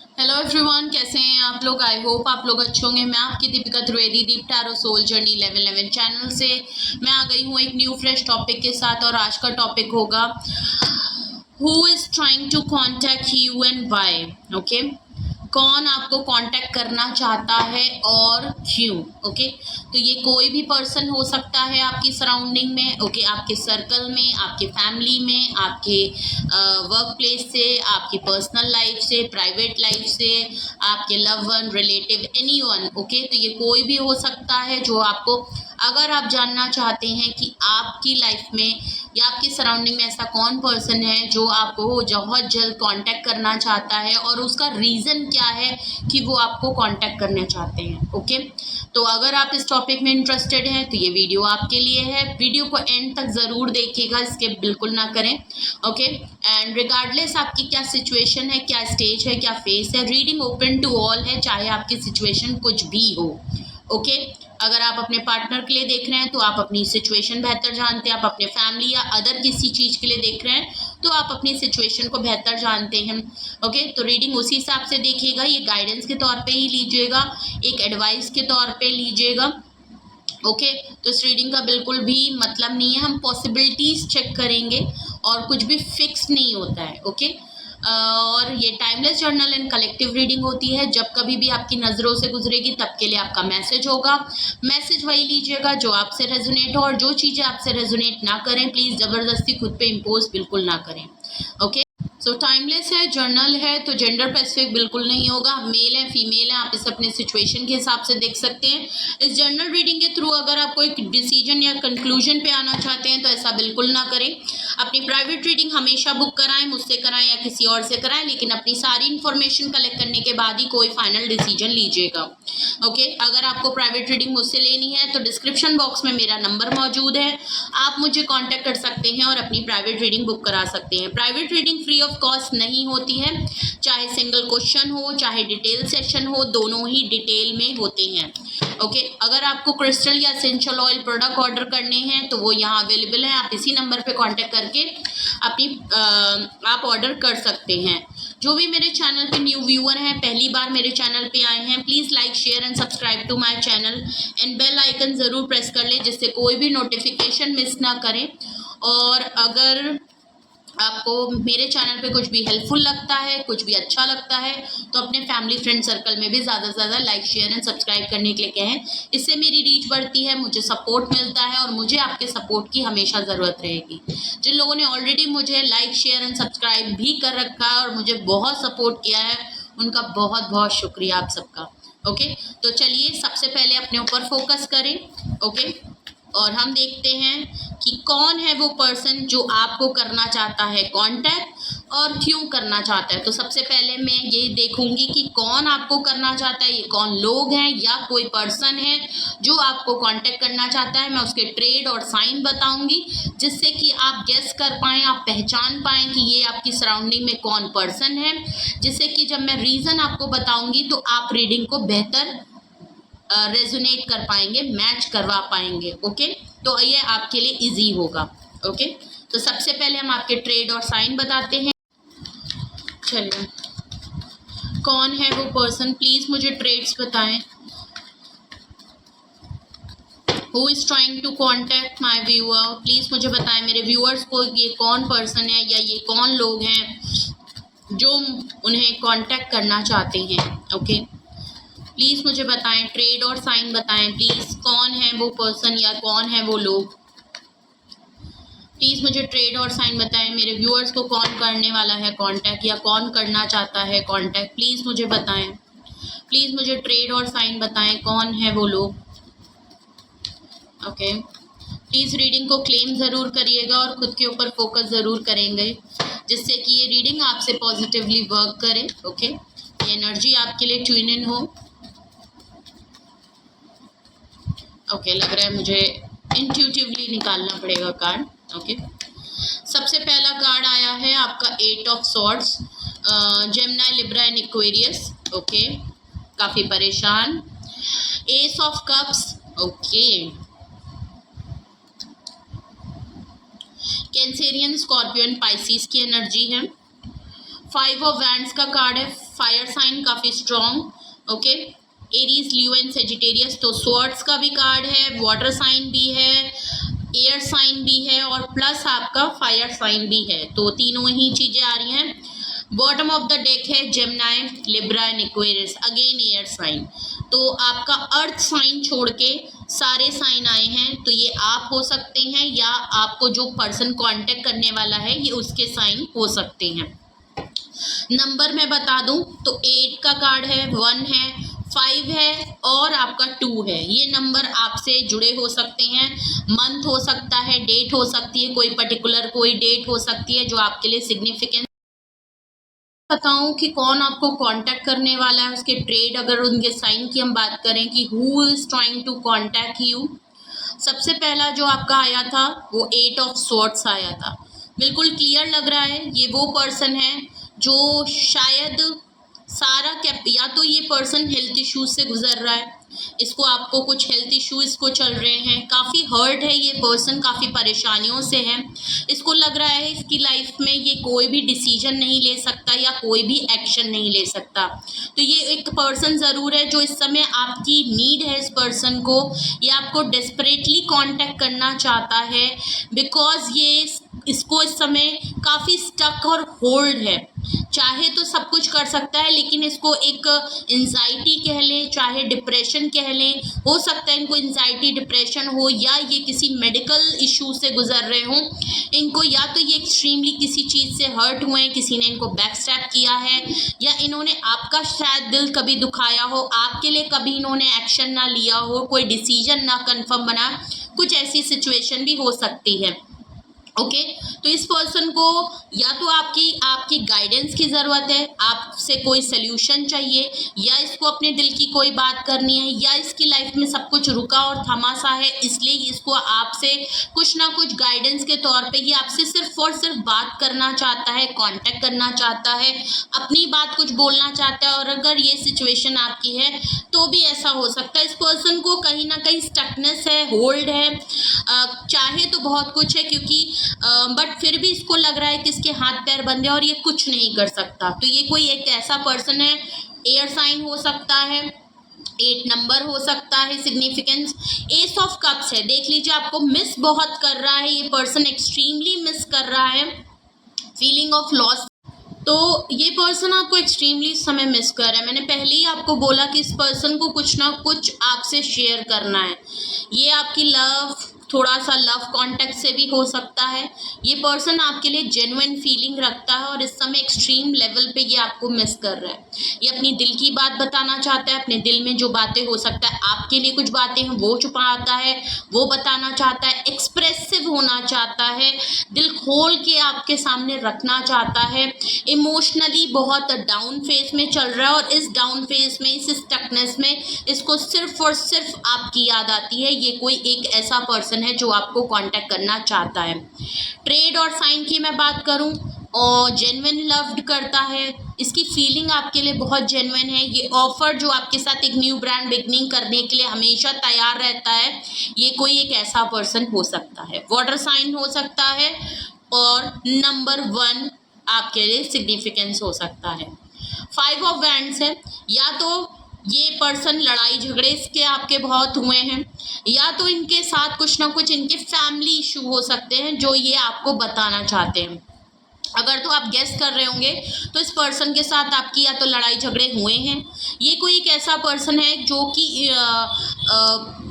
Hello everyone, कैसे हैं आप लोग। आई होप आप लोग अच्छे होंगे। मैं आपकी दीपिका त्रिवेदी, दीप टैरो सोल जर्नी 1111 चैनल से मैं आ गई हूँ एक न्यू फ्रेश टॉपिक के साथ। और आज का टॉपिक होगा who is trying to contact you and why. Okay, कौन आपको कांटेक्ट करना चाहता है और क्यों। ओके, तो ये कोई भी पर्सन हो सकता है आपकी सराउंडिंग में। ओके, आपके सर्कल में, आपके फैमिली में, आपके वर्क प्लेस से, आपकी पर्सनल लाइफ से, प्राइवेट लाइफ से, आपके love one, relative, anyone. Okay, तो ये कोई भी हो सकता है जो आपको, अगर आप जानना चाहते हैं कि आपकी लाइफ में या आपकी सराउंडिंग में ऐसा कौन पर्सन है जो आपको बहुत जल्द कांटेक्ट करना चाहता है और उसका रीज़न क्या है कि वो आपको कांटेक्ट करना चाहते हैं। ओके, तो अगर आप इस टॉपिक में इंटरेस्टेड हैं तो ये वीडियो आपके लिए है। वीडियो को एंड तक ज़रूर देखिएगा, स्किप बिल्कुल ना करें। ओके, एंड रिगार्डलेस आपकी क्या सिचुएशन है, क्या स्टेज है, क्या फेस है, रीडिंग ओपन टू ऑल है, चाहे आपकी सिचुएशन कुछ भी हो। ओके, अगर आप अपने पार्टनर के लिए देख रहे हैं तो आप अपनी सिचुएशन बेहतर जानते हैं। आप अपने फैमिली या अदर किसी चीज़ के लिए देख रहे हैं तो आप अपनी सिचुएशन को बेहतर जानते हैं। ओके, तो रीडिंग उसी हिसाब से देखिएगा। ये गाइडेंस के तौर पे ही लीजिएगा, एक एडवाइस के तौर पे लीजिएगा। ओके, तो इस रीडिंग का बिल्कुल भी मतलब नहीं है, हम पॉसिबिलिटीज़ चेक करेंगे और कुछ भी फिक्स नहीं होता है। ओके, और ये timeless journal and collective reading होती है। जब कभी भी आपकी नज़रों से गुजरेगी तब के लिए आपका मैसेज होगा। मैसेज वही लीजिएगा जो आपसे रेजोनेट हो, और जो चीज़ें आपसे रेजोनेट ना करें प्लीज़ ज़बरदस्ती खुद पे इम्पोज बिल्कुल ना करें। ओके, सो टाइमलेस है, जर्नल है, तो जेंडर स्पेसिफिक बिल्कुल नहीं होगा। मेल है, फीमेल है, आप इसे अपने सिचुएशन के हिसाब से देख सकते हैं। इस जर्नल रीडिंग के थ्रू अगर आप कोई डिसीजन या कंक्लूजन पे आना चाहते हैं तो ऐसा बिल्कुल ना करें। अपनी प्राइवेट रीडिंग हमेशा बुक कराएं, मुझसे कराएं या किसी और से कराएं, लेकिन अपनी सारी इन्फॉर्मेशन कलेक्ट करने के बाद ही कोई फाइनल डिसीजन लीजिएगा। ओके, अगर आपको प्राइवेट रीडिंग मुझसे लेनी है तो डिस्क्रिप्शन बॉक्स में मेरा नंबर मौजूद है, आप मुझे कांटेक्ट कर सकते हैं और अपनी प्राइवेट रीडिंग बुक करा सकते हैं। Private reading free of cost नहीं होती है, चाहे सिंगल क्वेश्चन हो चाहे डिटेल सेशन हो, दोनों ही डिटेल में होते हैं। ओके, अगर आपको क्रिस्टल या एसेंशियल ऑयल प्रोडक्ट ऑर्डर करने हैं तो वो यहाँ अवेलेबल है, आप इसी नंबर पे कांटेक्ट करके अपनी आप ऑर्डर कर सकते हैं। जो भी मेरे चैनल पे न्यू व्यूअर हैं, पहली बार मेरे चैनल पे आए हैं, please like share and subscribe to my channel and bell icon ज़रूर प्रेस कर लें जिससे कोई भी नोटिफिकेशन मिस ना करें। और अगर आपको मेरे चैनल पे कुछ भी हेल्पफुल लगता है, कुछ भी अच्छा लगता है, तो अपने फैमिली फ्रेंड सर्कल में भी ज़्यादा से ज़्यादा लाइक शेयर एंड सब्सक्राइब करने के लिए कहें। इससे मेरी रीच बढ़ती है, मुझे सपोर्ट मिलता है और मुझे आपके सपोर्ट की हमेशा ज़रूरत रहेगी। जिन लोगों ने ऑलरेडी मुझे लाइक शेयर एंड सब्सक्राइब भी कर रखा है और मुझे बहुत सपोर्ट किया है, उनका बहुत बहुत शुक्रिया आप सबका। ओके, तो चलिए सबसे पहले अपने ऊपर फोकस करें। ओके, और हम देखते हैं कि कौन है वो पर्सन जो आपको करना चाहता है कांटेक्ट और क्यों करना चाहता है। तो सबसे पहले मैं ये देखूंगी कि कौन आपको करना चाहता है, ये कौन लोग हैं या कोई पर्सन है जो आपको कांटेक्ट करना चाहता है। मैं उसके ट्रेड और साइन बताऊंगी जिससे कि आप गेस कर पाएँ, आप पहचान पाएँ कि ये आपकी सराउंडिंग में कौन पर्सन है, जिससे कि जब मैं रीज़न आपको बताऊंगी तो आप रीडिंग को बेहतर रेजोनेट कर पाएंगे, मैच करवा पाएंगे। ओके, तो ये आपके लिए इजी होगा। ओके, तो सबसे पहले हम आपके ट्रेड और साइन बताते हैं। चलिए, कौन है वो पर्सन, प्लीज़ मुझे ट्रेड्स बताएं। Who is trying to contact my viewer, please मुझे बताएं मेरे व्यूअर्स को ये कौन पर्सन है या ये कौन लोग हैं जो उन्हें कॉन्टैक्ट करना चाहते हैं। ओके, प्लीज़ मुझे बताएं, ट्रेड और साइन बताएं प्लीज़, कौन है वो पर्सन या कौन है वो लोग। प्लीज़ मुझे ट्रेड और साइन बताएं, मेरे व्यूअर्स को कौन करने वाला है कांटेक्ट या कौन करना चाहता है कांटेक्ट, प्लीज़ मुझे बताएं। प्लीज़ मुझे ट्रेड और साइन बताएं, कौन है वो लोग। ओके, प्लीज़ रीडिंग को क्लेम ज़रूर करिएगा और खुद के ऊपर फोकस ज़रूर करेंगे जिससे कि ये रीडिंग आपसे पॉजिटिवली वर्क करे। ओके, ये एनर्जी आपके लिए ट्यून इन हो। ओके, लग रहा है मुझे इंट्यूटिवली निकालना पड़ेगा कार्ड। ओके, सबसे पहला कार्ड आया है आपका 8 of swords, Gemini, Libra and Aquarius. Okay, काफ़ी परेशान। S of cups. Okay, Cancerian, Scorpio and Pisces की एनर्जी है। फाइव ऑफ वैंड्स का कार्ड है, फायर साइन काफी strong. Okay, Aries, Leo and Sagittarius. तो स्वॉर्ड्स का भी कार्ड है, वाटर साइन भी है, एयर साइन भी है और प्लस आपका फायर साइन भी है। तो तीनों ही चीजें आ रही हैं। बॉटम ऑफ द डेक है Gemini, Libra and Aquarius, again air sign. तो आपका अर्थ साइन छोड़ के सारे साइन आए हैं। तो ये आप हो सकते हैं या आपको जो पर्सन कांटेक्ट करने वाला है ये उसके साइन हो सकते हैं। नंबर मैं बता दूं तो 8 का कार्ड है, 1 है, 5 है और आपका 2 है। ये नंबर आपसे जुड़े हो सकते हैं। मंथ हो सकता है, डेट हो सकती है, कोई पर्टिकुलर कोई डेट हो सकती है जो आपके लिए सिग्निफिकेंट। बताऊं कि कौन आपको कांटेक्ट करने वाला है, उसके ट्रेड, अगर उनके साइन की हम बात करें कि who is trying to contact you. सबसे पहला जो आपका आया था वो 8 ऑफ स्वॉर्ड्स आया था। बिल्कुल क्लियर लग रहा है ये वो पर्सन है जो शायद सारा कैप, या तो ये पर्सन हेल्थ इश्यूज से गुजर रहा है, इसको आपको कुछ हेल्थ इशू इसको चल रहे हैं, काफ़ी हर्ट है ये पर्सन, काफ़ी परेशानियों से है। इसको लग रहा है इसकी लाइफ में ये कोई भी डिसीजन नहीं ले सकता या कोई भी एक्शन नहीं ले सकता। तो ये एक पर्सन ज़रूर है जो इस समय आपकी नीड है, इस पर्सन को, ये आपको डेस्परेटली कांटेक्ट करना चाहता है, बिकॉज ये इसको इस समय काफ़ी स्टक और होल्ड है। चाहे तो सब कुछ कर सकता है लेकिन इसको एक एंजाइटी कह लें, चाहे डिप्रेशन कह लें, हो सकता है इनको एंजाइटी डिप्रेशन हो या ये किसी मेडिकल इशू से गुजर रहे हों। इनको या तो ये एक्सट्रीमली किसी चीज़ से हर्ट हुए हैं, किसी ने इनको बैकस्टैप किया है या इन्होंने आपका शायद दिल कभी दुखाया हो, आपके लिए कभी इन्होंने एक्शन ना लिया हो, कोई डिसीजन ना कंफर्म बना, कुछ ऐसी सिचुएशन भी हो सकती है। ओके, तो इस पर्सन को या तो आपकी गाइडेंस की ज़रूरत है, आपसे कोई सल्यूशन चाहिए, या इसको अपने दिल की कोई बात करनी है, या इसकी लाइफ में सब कुछ रुका और थमा सा है, इसलिए इसको आपसे कुछ ना कुछ गाइडेंस के तौर पे ये आपसे सिर्फ और सिर्फ बात करना चाहता है, कांटेक्ट करना चाहता है, अपनी बात कुछ बोलना चाहता है। और अगर ये सिचुएशन आपकी है तो भी ऐसा हो सकता है इस पर्सन को कहीं ना कहीं स्टकनेस है, होल्ड है, चाहे तो बहुत कुछ है क्योंकि बट फिर भी इसको लग रहा है कि इसके हाथ पैर बंधे और ये कुछ नहीं कर सकता। तो ये कोई एक ऐसा पर्सन है, एयर साइन हो सकता है, 8 नंबर हो सकता है सिग्निफिकेंस, एस ऑफ कप्स है। देख लीजिए आपको मिस बहुत कर रहा है ये पर्सन, एक्सट्रीमली मिस कर रहा है, फीलिंग ऑफ लॉस। तो ये पर्सन आपको एक्सट्रीमली इस समय मिस कर रहा है। मैंने पहले ही आपको बोला कि इस पर्सन को कुछ ना कुछ आपसे शेयर करना है। ये आपकी लव, थोड़ा सा लव कॉन्टेक्ट से भी हो सकता है। ये पर्सन आपके लिए जेन्युइन फीलिंग रखता है और इस समय एक्सट्रीम लेवल पे ये आपको मिस कर रहा है। ये अपनी दिल की बात बताना चाहता है, अपने दिल में जो बातें हो सकता है आपके लिए कुछ बातें हैं वो छुपाता है, वो बताना चाहता है, एक्सप्रेसिव होना चाहता है, दिल खोल के आपके सामने रखना चाहता है। इमोशनली बहुत डाउन फेज में चल रहा है और इस डाउन फेज में, इस स्टकनेस में इसको सिर्फ और सिर्फ आपकी याद आती है। ये कोई एक ऐसा पर्सन है जो आपको कांटेक्ट करना चाहता है। ट्रेड और साइन की मैं बात करूं और जेन्युइन लव्ड करता है, इसकी फीलिंग आपके लिए बहुत जेन्युइन है। ये ऑफर जो आपके साथ एक न्यू ब्रांड बिगनिंग करने के लिए हमेशा तैयार रहता है, ये कोई एक ऐसा पर्सन हो सकता है। वाटर साइन हो सकता है और नंबर 1 आपके लिए सिग्निफिकेंस हो सकता है। 5 ऑफ वैंड्स है, या तो ये पर्सन लड़ाई झगड़े इसके आपके बहुत हुए हैं, या तो इनके साथ कुछ ना कुछ इनके फैमिली इशू हो सकते हैं जो ये आपको बताना चाहते हैं। अगर तो आप गेस कर रहे होंगे तो इस पर्सन के साथ आपकी या तो लड़ाई झगड़े हुए हैं, ये कोई एक ऐसा पर्सन है जो कि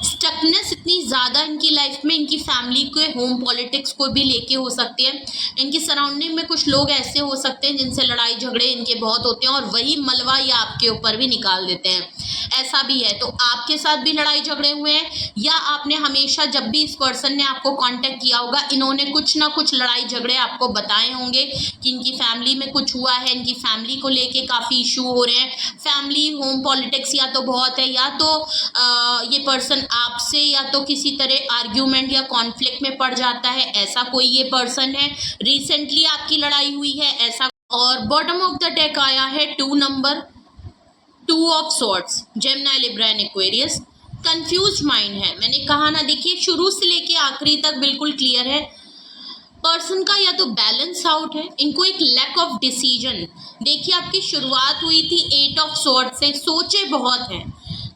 स्टकनेस इतनी ज़्यादा इनकी लाइफ में, इनकी फैमिली के होम पॉलिटिक्स को भी लेके हो सकती है। इनकी सराउंडिंग में कुछ लोग ऐसे हो सकते हैं जिनसे लड़ाई झगड़े इनके बहुत होते हैं और वही मलबा ये आपके ऊपर भी निकाल देते हैं, ऐसा भी है। तो आपके साथ भी लड़ाई झगड़े हुए हैं या आपने हमेशा जब भी इस पर्सन ने आपको कांटेक्ट किया होगा इन्होंने कुछ ना कुछ लड़ाई झगड़े आपको बताए होंगे कि इनकी फैमिली में कुछ हुआ है, इनकी फैमिली को लेके काफ़ी इशू हो रहे हैं, फैमिली होम पॉलिटिक्स या तो बहुत है, या तो ये पर्सन आपसे या तो किसी तरह आर्ग्यूमेंट या कॉन्फ्लिक्ट में पड़ जाता है, ऐसा कोई ये पर्सन है। रिसेंटली आपकी लड़ाई हुई है ऐसा। और बॉटम ऑफ द डेक आया है 2 number, 2 of swords, Gemini, Libra and Aquarius. Confused mind है, मैंने कहा ना, देखिए शुरू से लेके आखिरी तक बिल्कुल क्लियर है। पर्सन का या तो बैलेंस आउट है, इनको एक लैक ऑफ डिसीजन, देखिए आपकी शुरुआत हुई थी 8 ऑफ स्वॉर्ड से, सोचे बहुत हैं,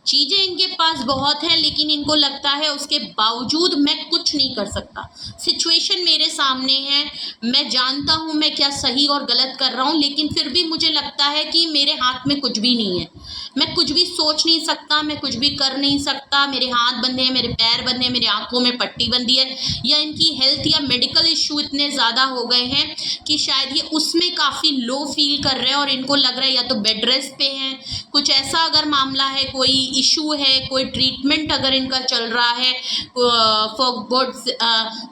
चीज़ें इनके पास बहुत है, लेकिन इनको लगता है उसके बावजूद मैं कुछ नहीं कर सकता। सिचुएशन मेरे सामने है, मैं जानता हूँ मैं क्या सही और गलत कर रहा हूँ, लेकिन फिर भी मुझे लगता है कि मेरे हाथ में कुछ भी नहीं है, मैं कुछ भी सोच नहीं सकता, मैं कुछ भी कर नहीं सकता, मेरे हाथ बंधे हैं, मेरे पैर बंधे हैं, मेरी आंखों में पट्टी बंधी है, या इनकी हेल्थ या मेडिकल इश्यू इतने ज़्यादा हो गए हैं कि शायद ये उसमें काफ़ी लो फील कर रहे हैं और इनको लग रहा है या तो बेड रेस्ट पे हैं, कुछ ऐसा अगर मामला है, कोई इशू है, कोई ट्रीटमेंट अगर इनका चल रहा है फॉर बोर्ड्स,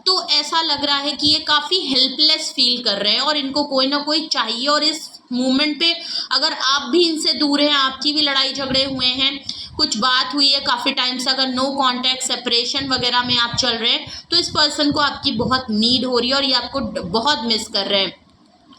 तो ऐसा लग रहा है कि ये काफ़ी हेल्पलेस फील कर रहे हैं और इनको कोई ना कोई चाहिए। और इस मूवमेंट पे अगर आप भी इनसे दूर हैं, आपकी भी लड़ाई झगड़े हुए हैं, कुछ बात हुई है काफ़ी टाइम से, अगर नो कांटेक्ट सेपरेशन वगैरह में आप चल रहे हैं, तो इस पर्सन को आपकी बहुत नीड हो रही है और ये आपको बहुत मिस कर रहे हैं,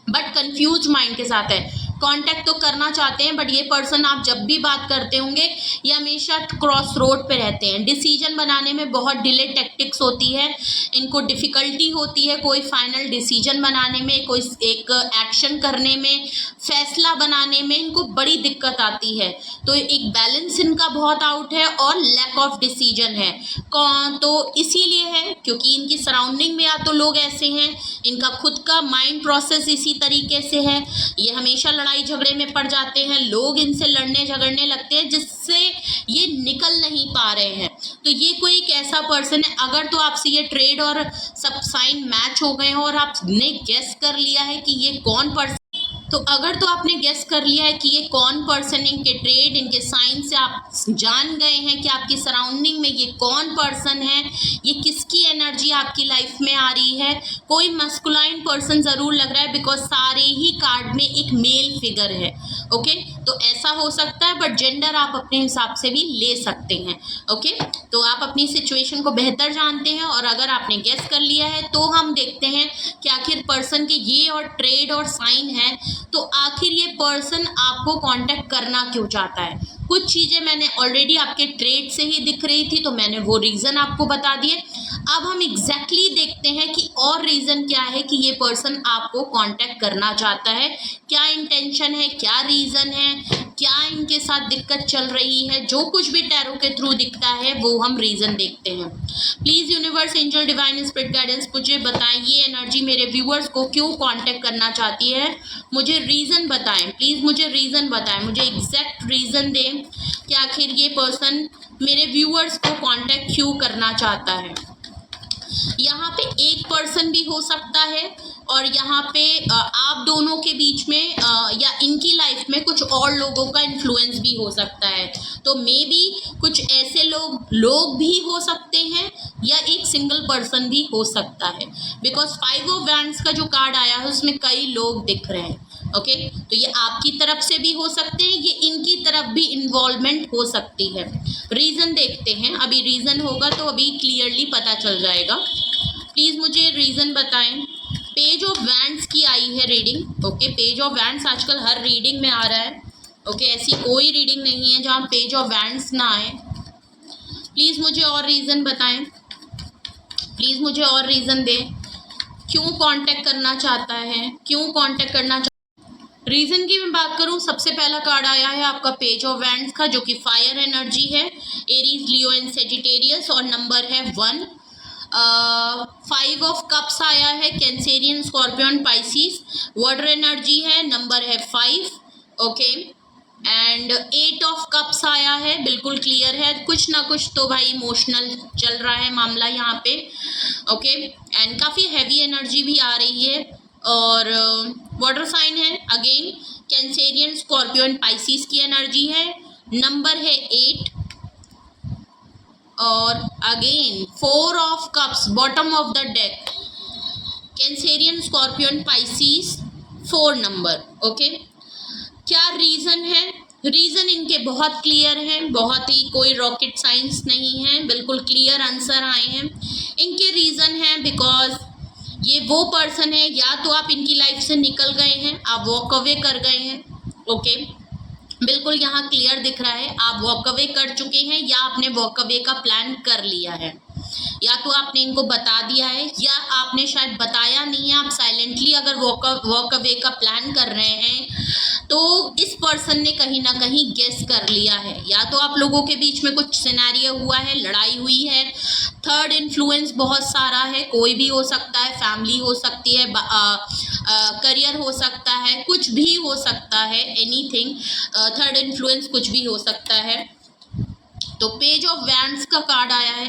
बट कंफ्यूज माइंड के साथ है। कांटेक्ट तो करना चाहते हैं, बट ये पर्सन आप जब भी बात करते होंगे ये हमेशा क्रॉस रोड पे रहते हैं, डिसीजन बनाने में बहुत डिले टैक्टिक्स होती है, इनको डिफ़िकल्टी होती है कोई फाइनल डिसीजन बनाने में, कोई एक एक्शन करने में, फैसला बनाने में इनको बड़ी दिक्कत आती है। तो एक बैलेंस इनका बहुत आउट है और लैक ऑफ डिसीजन है। तो इसीलिए है क्योंकि इनकी सराउंडिंग में या तो लोग ऐसे हैं, इनका खुद का माइंड प्रोसेस इसी तरीके से है, ये हमेशा लड़ाई झगड़े में पड़ जाते हैं, लोग इनसे लड़ने झगड़ने लगते हैं जिससे ये निकल नहीं पा रहे हैं। तो ये कोई एक ऐसा पर्सन है, अगर तो आपसे ये ट्रेड और सब साइन मैच हो गए हो और आपने गेस कर लिया है कि ये कौन पर्सन, तो अगर तो आपने गेस कर लिया है कि ये कौन पर्सन, इनके ट्रेड, इनके साइन से आप जान गए हैं कि आपकी सराउंडिंग में ये कौन पर्सन है, ये किसकी एनर्जी आपकी लाइफ में आ रही है, कोई मस्कुलाइन पर्सन ज़रूर लग रहा है बिकॉज सारे ही कार्ड में एक मेल फिगर है। ओके, तो ऐसा हो सकता है, बट जेंडर आप अपने हिसाब से भी ले सकते हैं। ओके, तो आप अपनी सिचुएशन को बेहतर जानते हैं और अगर आपने गेस कर लिया है तो हम देखते हैं कि आखिर पर्सन के ये और ट्रेड और साइन है, तो आखिर ये पर्सन आपको कांटेक्ट करना क्यों चाहता है। कुछ चीज़ें मैंने ऑलरेडी आपके ट्रेड से ही दिख रही थी, तो मैंने वो रीज़न आपको बता दिए। अब हम एग्जैक्टली देखते हैं कि और रीज़न क्या है कि ये पर्सन आपको कांटेक्ट करना चाहता है, क्या इंटेंशन है, क्या रीज़न है, क्या इनके साथ दिक्कत चल रही है। जो कुछ भी टैरो के थ्रू दिखता है वो हम रीज़न देखते हैं। Please universe, angel, divine spirit guidance मुझे बताएं ये एनर्जी मेरे व्यूअर्स को क्यों कांटेक्ट करना चाहती है, मुझे रीज़न बताएं, प्लीज़ मुझे रीज़न बताएं, मुझे एग्जैक्ट रीज़न दें कि आखिर ये पर्सन मेरे व्यूअर्स को कांटेक्ट क्यों करना चाहता है। यहाँ पे एक पर्सन भी हो सकता है और यहाँ पे आप दोनों के बीच में या इनकी लाइफ में कुछ और लोगों का इन्फ्लुएंस भी हो सकता है। तो मे बी कुछ ऐसे लोग भी हो सकते हैं या एक सिंगल पर्सन भी हो सकता है, बिकॉज 5 ऑफ वैंड्स का जो कार्ड आया है उसमें कई लोग दिख रहे हैं। ओके, तो ये आपकी तरफ से भी हो सकते हैं, ये इनकी तरफ भी इन्वॉल्वमेंट हो सकती है। रीज़न देखते हैं, अभी रीज़न होगा तो अभी क्लियरली पता चल जाएगा। प्लीज़ मुझे रीज़न बताएं। पेज ऑफ वैंड्स की आई है reading. Okay, page of wands आजकल हर रीडिंग में आ रहा है। ओके, ऐसी कोई रीडिंग नहीं है जहाँ पेज ऑफ वैंड्स ना आए। प्लीज़ मुझे और रीज़न बताएं, प्लीज़ मुझे और रीज़न दें क्यों कांटेक्ट करना चाहता है, क्यों कांटेक्ट करना। रीज़न की मैं बात करूं, सबसे पहला कार्ड आया है आपका पेज ऑफ वैंड्स का, जो कि फायर एनर्जी है, एरीज, लियो एंड सेजिटेरियस, और नंबर है 1। 5 ऑफ कप्स आया है, Cancerian, scorpion, Pisces, water energy है, नंबर है 5। ओके, एंड 8 ऑफ कप्स आया है, बिल्कुल क्लियर है, कुछ ना कुछ तो भाई इमोशनल चल रहा है मामला यहाँ पे। ओके, एंड काफ़ी हैवी एनर्जी भी आ रही है, और वाटर साइन है, अगेन कैंसेरियन, स्कॉर्पियन, पाइसिस की एनर्जी है, नंबर है 8, और again 4 of cups, bottom of the deck, Cancerian, scorpion, Pisces, 4 number. Okay, क्या रीज़न है? रीज़न इनके बहुत क्लियर हैं, बहुत ही कोई रॉकेट साइंस नहीं है, बिल्कुल क्लियर आंसर आए हैं। इनके रीज़न हैं बिकॉज ये वो पर्सन है, या तो आप इनकी लाइफ से निकल गए हैं, आप वॉक अवे कर गए हैं। ओके, बिल्कुल यहाँ क्लियर दिख रहा है, आप वॉक अवे कर चुके हैं या आपने वॉक अवे का प्लान कर लिया है। या तो आपने इनको बता दिया है या आपने शायद बताया नहीं है, आप साइलेंटली अगर वॉक अवे का प्लान कर रहे हैं तो इस पर्सन ने कहीं ना कहीं गेस कर लिया है। या तो आप लोगों के बीच में कुछ सिनेरियो हुआ है, लड़ाई हुई है, थर्ड इन्फ्लुएंस बहुत सारा है, कोई भी हो सकता है, फैमिली हो सकती है, करियर हो सकता है, कुछ भी हो सकता है, एनीथिंग, थर्ड इन्फ्लुएंस कुछ भी हो सकता है। तो पेज ऑफ वैंड्स का कार्ड आया है।